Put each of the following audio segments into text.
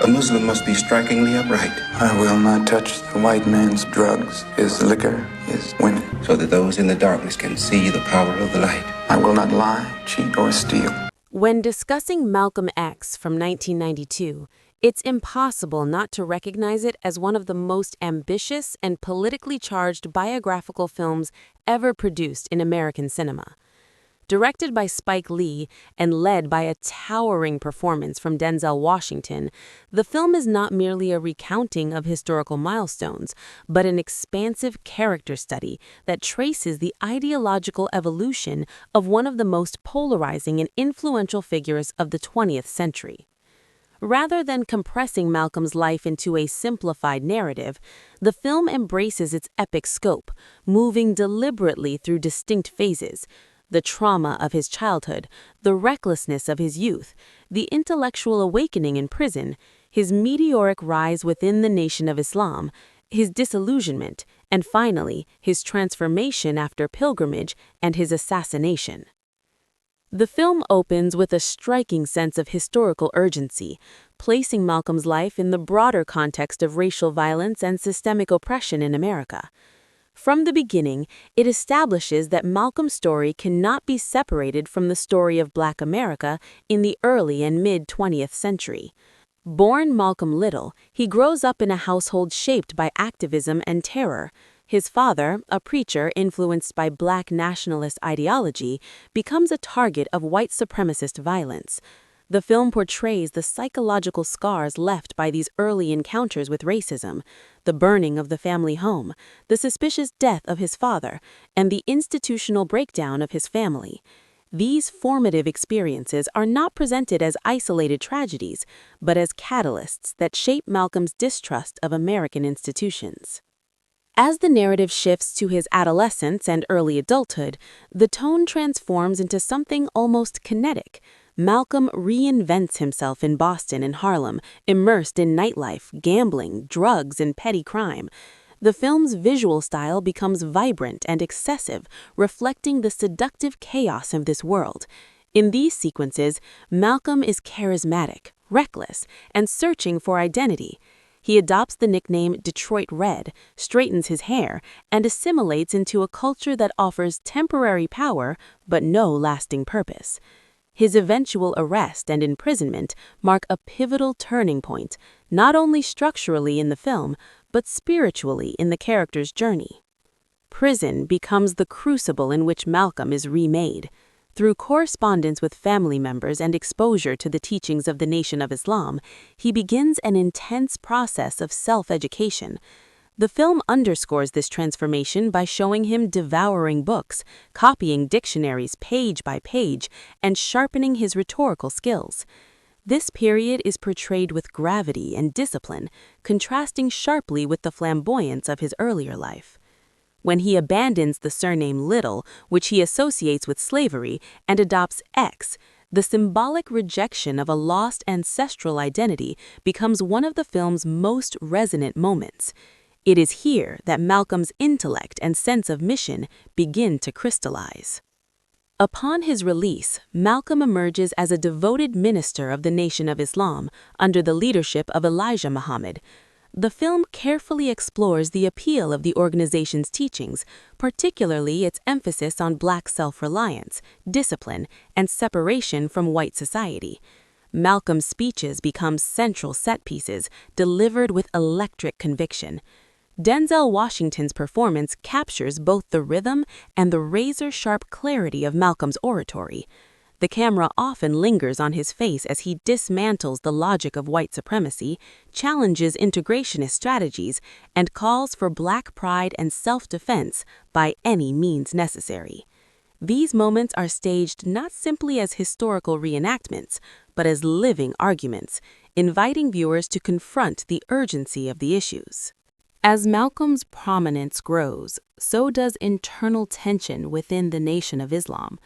The Muslim must be strikingly upright. I will not touch the white man's drugs, his liquor, his women. So that those in the darkness can see the power of the light. I will not lie, cheat, or steal. When discussing Malcolm X from 1992, it's impossible not to recognize it as one of the most ambitious and politically charged biographical films ever produced in American cinema. Directed by Spike Lee and led by a towering performance from Denzel Washington, the film is not merely a recounting of historical milestones, but an expansive character study that traces the ideological evolution of one of the most polarizing and influential figures of the 20th century. Rather than compressing Malcolm's life into a simplified narrative, the film embraces its epic scope, moving deliberately through distinct phases: the trauma of his childhood, the recklessness of his youth, the intellectual awakening in prison, his meteoric rise within the Nation of Islam, his disillusionment, and finally, his transformation after pilgrimage and his assassination. The film opens with a striking sense of historical urgency, placing Malcolm's life in the broader context of racial violence and systemic oppression in America. From the beginning, it establishes that Malcolm's story cannot be separated from the story of Black America in the early and mid-20th century. Born Malcolm Little, he grows up in a household shaped by activism and terror. His father, a preacher influenced by Black nationalist ideology, becomes a target of white supremacist violence. The film portrays the psychological scars left by these early encounters with racism, the burning of the family home, the suspicious death of his father, and the institutional breakdown of his family. These formative experiences are not presented as isolated tragedies, but as catalysts that shape Malcolm's distrust of American institutions. As the narrative shifts to his adolescence and early adulthood, the tone transforms into something almost kinetic. Malcolm reinvents himself in Boston and Harlem, immersed in nightlife, gambling, drugs, and petty crime. The film's visual style becomes vibrant and excessive, reflecting the seductive chaos of this world. In these sequences, Malcolm is charismatic, reckless, and searching for identity. He adopts the nickname Detroit Red, straightens his hair, and assimilates into a culture that offers temporary power but no lasting purpose. His eventual arrest and imprisonment mark a pivotal turning point, not only structurally in the film, but spiritually in the character's journey. Prison becomes the crucible in which Malcolm is remade. Through correspondence with family members and exposure to the teachings of the Nation of Islam, he begins an intense process of self-education. The film underscores this transformation by showing him devouring books, copying dictionaries page by page, and sharpening his rhetorical skills. This period is portrayed with gravity and discipline, contrasting sharply with the flamboyance of his earlier life. When he abandons the surname Little, which he associates with slavery, and adopts X, the symbolic rejection of a lost ancestral identity becomes one of the film's most resonant moments. It is here that Malcolm's intellect and sense of mission begin to crystallize. Upon his release, Malcolm emerges as a devoted minister of the Nation of Islam under the leadership of Elijah Muhammad. The film carefully explores the appeal of the organization's teachings, particularly its emphasis on Black self-reliance, discipline, and separation from white society. Malcolm's speeches become central set pieces, delivered with electric conviction. Denzel Washington's performance captures both the rhythm and the razor-sharp clarity of Malcolm's oratory. The camera often lingers on his face as he dismantles the logic of white supremacy, challenges integrationist strategies, and calls for Black pride and self-defense by any means necessary. These moments are staged not simply as historical reenactments, but as living arguments, inviting viewers to confront the urgency of the issues. As Malcolm's prominence grows, so does internal tension within the Nation of Islam.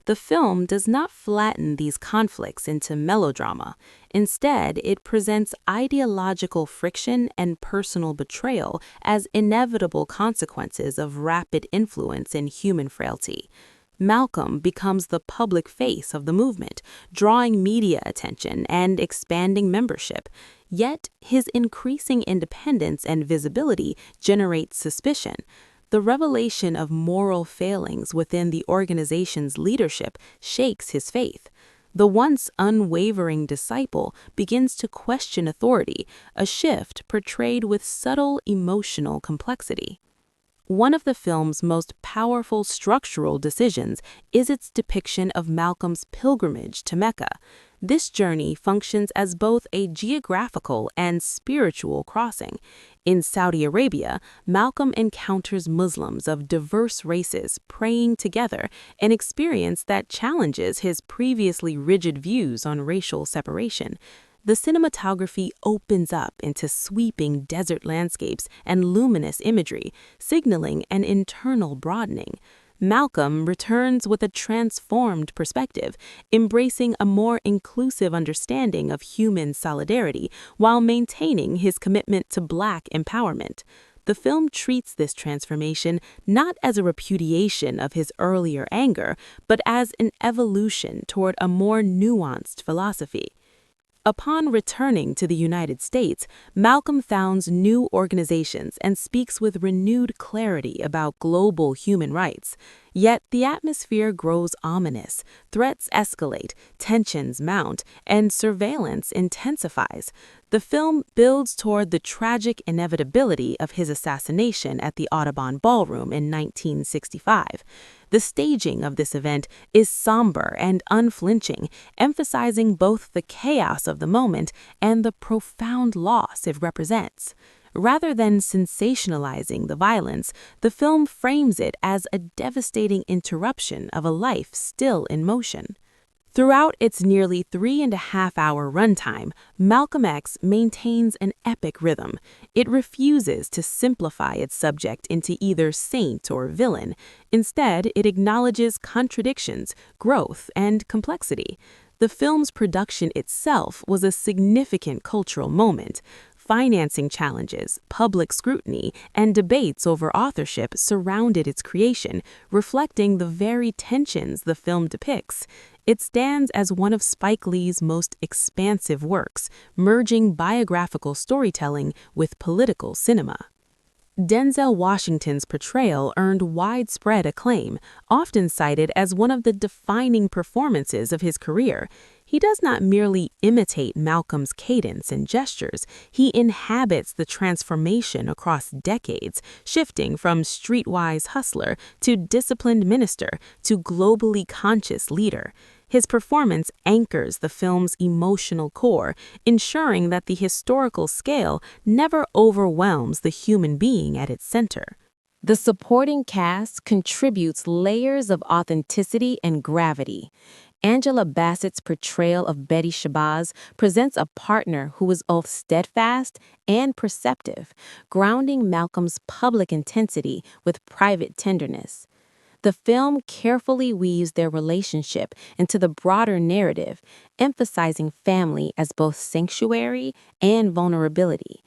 The film does not flatten these conflicts into melodrama. Instead, it presents ideological friction and personal betrayal as inevitable consequences of rapid influence and human frailty. Malcolm becomes the public face of the movement, drawing media attention and expanding membership. Yet, his increasing independence and visibility generate suspicion. The revelation of moral failings within the organization's leadership shakes his faith. The once unwavering disciple begins to question authority, a shift portrayed with subtle emotional complexity. One of the film's most powerful structural decisions is its depiction of Malcolm's pilgrimage to Mecca. This journey functions as both a geographical and spiritual crossing. In Saudi Arabia, Malcolm encounters Muslims of diverse races praying together, an experience that challenges his previously rigid views on racial separation. The cinematography opens up into sweeping desert landscapes and luminous imagery, signaling an internal broadening. Malcolm returns with a transformed perspective, embracing a more inclusive understanding of human solidarity while maintaining his commitment to Black empowerment. The film treats this transformation not as a repudiation of his earlier anger, but as an evolution toward a more nuanced philosophy. Upon returning to the United States, Malcolm founds new organizations and speaks with renewed clarity about global human rights. Yet the atmosphere grows ominous, threats escalate, tensions mount, and surveillance intensifies. The film builds toward the tragic inevitability of his assassination at the Audubon Ballroom in 1965. The staging of this event is somber and unflinching, emphasizing both the chaos of the moment and the profound loss it represents. Rather than sensationalizing the violence, the film frames it as a devastating interruption of a life still in motion. Throughout its nearly 3.5-hour runtime, Malcolm X maintains an epic rhythm. It refuses to simplify its subject into either saint or villain. Instead, it acknowledges contradictions, growth, and complexity. The film's production itself was a significant cultural moment. Financing challenges, public scrutiny, and debates over authorship surrounded its creation, reflecting the very tensions the film depicts. It stands as one of Spike Lee's most expansive works, merging biographical storytelling with political cinema. Denzel Washington's portrayal earned widespread acclaim, often cited as one of the defining performances of his career. He does not merely imitate Malcolm's cadence and gestures, he inhabits the transformation across decades, shifting from streetwise hustler to disciplined minister to globally conscious leader. His performance anchors the film's emotional core, ensuring that the historical scale never overwhelms the human being at its center. The supporting cast contributes layers of authenticity and gravity. Angela Bassett's portrayal of Betty Shabazz presents a partner who is both steadfast and perceptive, grounding Malcolm's public intensity with private tenderness. The film carefully weaves their relationship into the broader narrative, emphasizing family as both sanctuary and vulnerability.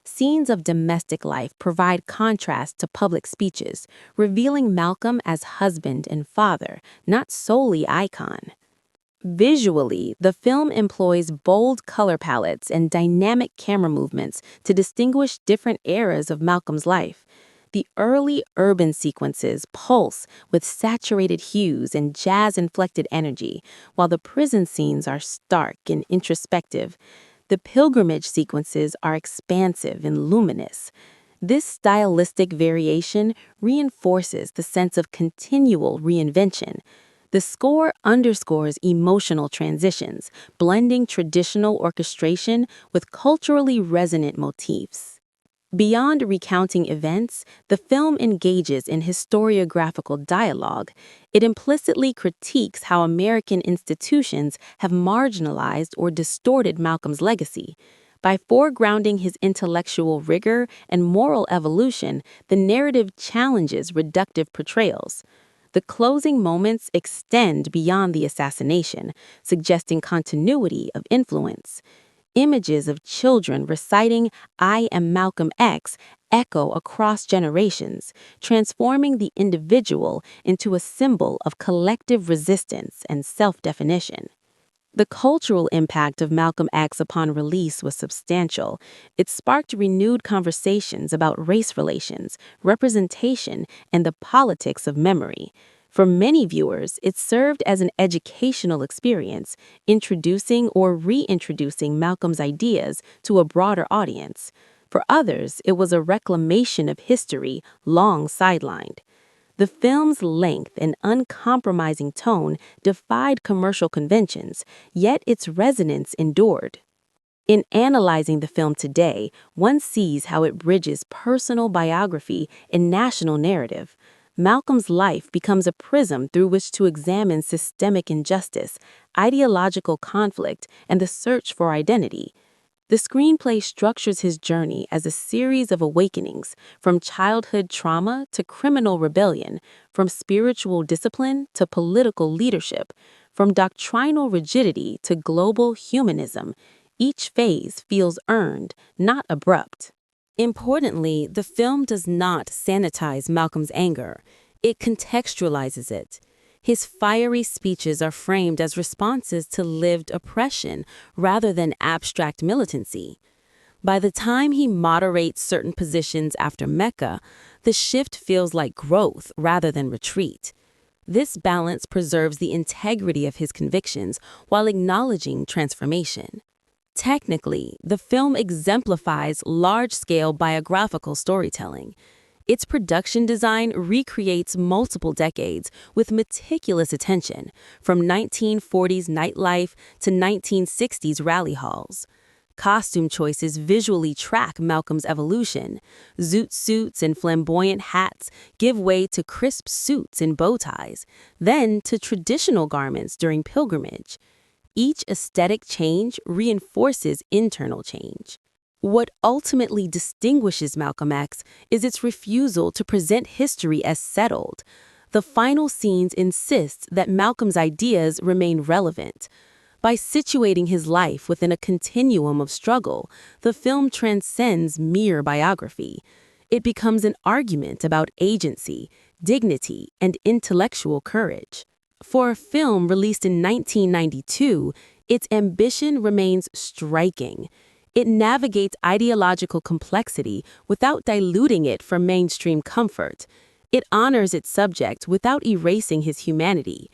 Scenes of domestic life provide contrast to public speeches, revealing Malcolm as husband and father, not solely icon. Visually, the film employs bold color palettes and dynamic camera movements to distinguish different eras of Malcolm's life. The early urban sequences pulse with saturated hues and jazz-inflected energy, while the prison scenes are stark and introspective. The pilgrimage sequences are expansive and luminous. This stylistic variation reinforces the sense of continual reinvention. The score underscores emotional transitions, blending traditional orchestration with culturally resonant motifs. Beyond recounting events, the film engages in historiographical dialogue. It implicitly critiques how American institutions have marginalized or distorted Malcolm's legacy. By foregrounding his intellectual rigor and moral evolution, the narrative challenges reductive portrayals. The closing moments extend beyond the assassination, suggesting continuity of influence. Images of children reciting "I am Malcolm X" echo across generations, transforming the individual into a symbol of collective resistance and self-definition. The cultural impact of Malcolm X upon release was substantial. It sparked renewed conversations about race relations, representation, and the politics of memory. For many viewers, it served as an educational experience, introducing or reintroducing Malcolm's ideas to a broader audience. For others, it was a reclamation of history long sidelined. The film's length and uncompromising tone defied commercial conventions, yet its resonance endured. In analyzing the film today, one sees how it bridges personal biography and national narrative. Malcolm's life becomes a prism through which to examine systemic injustice, ideological conflict, and the search for identity. The screenplay structures his journey as a series of awakenings, from childhood trauma to criminal rebellion, from spiritual discipline to political leadership, from doctrinal rigidity to global humanism. Each phase feels earned, not abrupt. Importantly, the film does not sanitize Malcolm's anger. It contextualizes it. His fiery speeches are framed as responses to lived oppression rather than abstract militancy. By the time he moderates certain positions after Mecca, the shift feels like growth rather than retreat. This balance preserves the integrity of his convictions while acknowledging transformation. Technically, the film exemplifies large-scale biographical storytelling. Its production design recreates multiple decades with meticulous attention, from 1940s nightlife to 1960s rally halls. Costume choices visually track Malcolm's evolution. Zoot suits and flamboyant hats give way to crisp suits and bow ties, then to traditional garments during pilgrimage. Each aesthetic change reinforces internal change. What ultimately distinguishes Malcolm X is its refusal to present history as settled. The final scenes insist that Malcolm's ideas remain relevant. By situating his life within a continuum of struggle, the film transcends mere biography. It becomes an argument about agency, dignity, and intellectual courage. For a film released in 1992, its ambition remains striking. It navigates ideological complexity without diluting it for mainstream comfort. It honors its subject without erasing his humanity.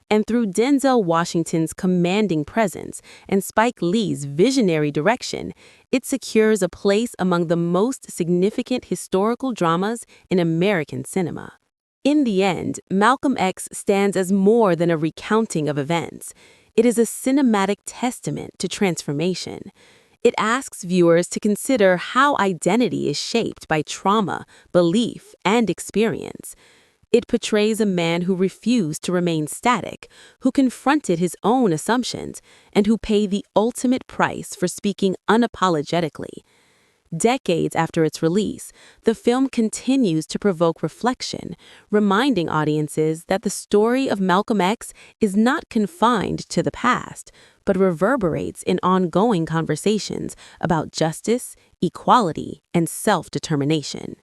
And through Denzel Washington's commanding presence and Spike Lee's visionary direction, it secures a place among the most significant historical dramas in American cinema. In the end, Malcolm X stands as more than a recounting of events. It is a cinematic testament to transformation. It asks viewers to consider how identity is shaped by trauma, belief, and experience. It portrays a man who refused to remain static, who confronted his own assumptions, and who paid the ultimate price for speaking unapologetically. Decades after its release, the film continues to provoke reflection, reminding audiences that the story of Malcolm X is not confined to the past, but reverberates in ongoing conversations about justice, equality, and self-determination.